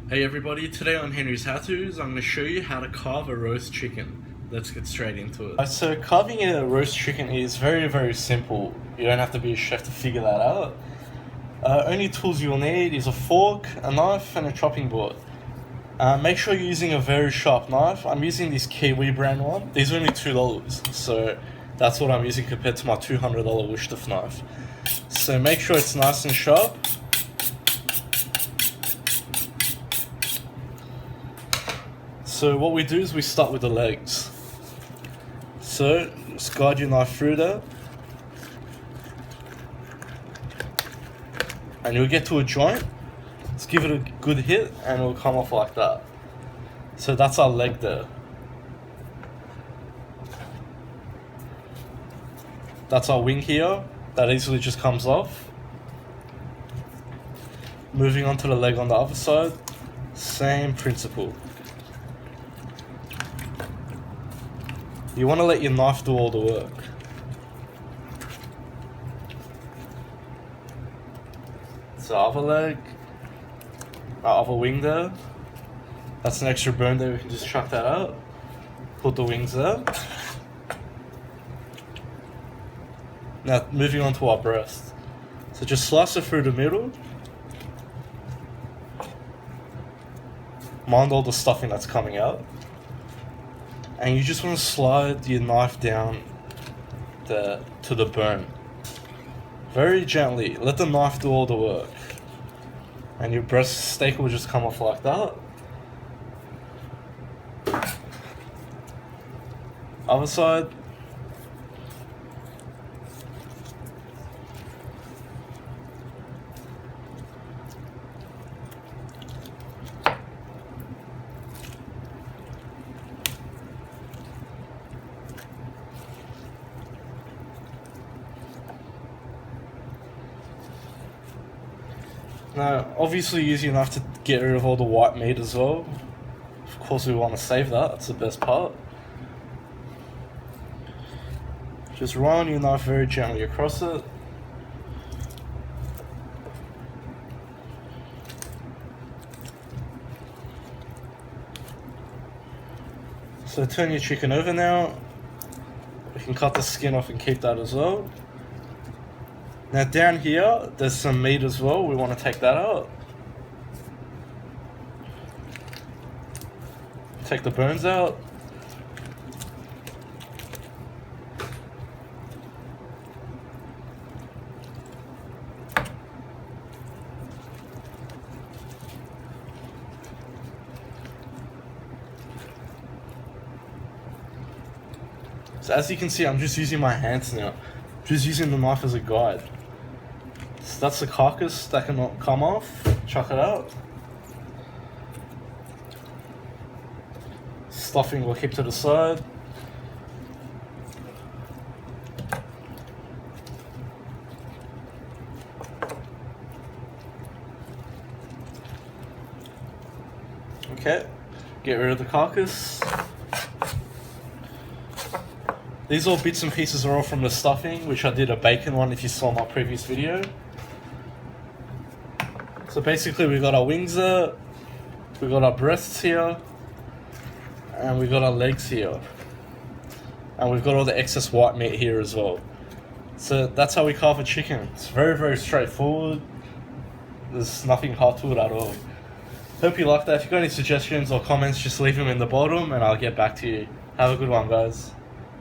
Hey everybody, today on Henry's HowTos, I'm going to show you how to carve a roast chicken. Let's get straight into it. So carving a roast chicken is very simple. You don't have to be a chef to figure that out. Only tools you'll need is a fork, a knife and a chopping board. Make sure you're using a very sharp knife. I'm using this Kiwi brand one. These are only $2, so that's what I'm using compared to my $200 Wishtif knife. So make sure it's nice and sharp. So what we do is we start with the legs. So just guide your knife through there, and you'll get to a joint. Just give it a good hit and it'll come off like that. So that's our leg there. That's our wing here. That easily just comes off. Moving on to the leg on the other side, same principle. You want to let your knife do all the work. So other leg, our other wing there. That's an extra bone there, we can just chuck that out. Put the wings there. Now moving on to our breast. So just slice it through the middle. Mind all the stuffing that's coming out. And you just want to slide your knife down to the bone. Very gently. Let the knife do all the work. And your breast steak will just come off like that. Other side. Now, obviously use your knife to get rid of all the white meat as well. Of course we want to save that, that's the best part. Just run your knife very gently across it. So turn your chicken over now. We can cut the skin off and keep that as well. Now down here, there's some meat as well, we want to take that out. Take the bones out. So as you can see, I'm just using my hands now. Just using the knife as a guide. So that's the carcass that can come off. Chuck it out. Stuffing we'll keep to the side. Okay, get rid of the carcass. These all bits and pieces are all from the stuffing, which I did a bacon one if you saw my previous video. So basically we got our wings there, we got our breasts here, and we got our legs here. And we've got all the excess white meat here as well. So that's how we carve a chicken. It's very straightforward. There's nothing hard to it at all. Hope you like that. If you've got any suggestions or comments, just leave them in the bottom and I'll get back to you. Have a good one, guys.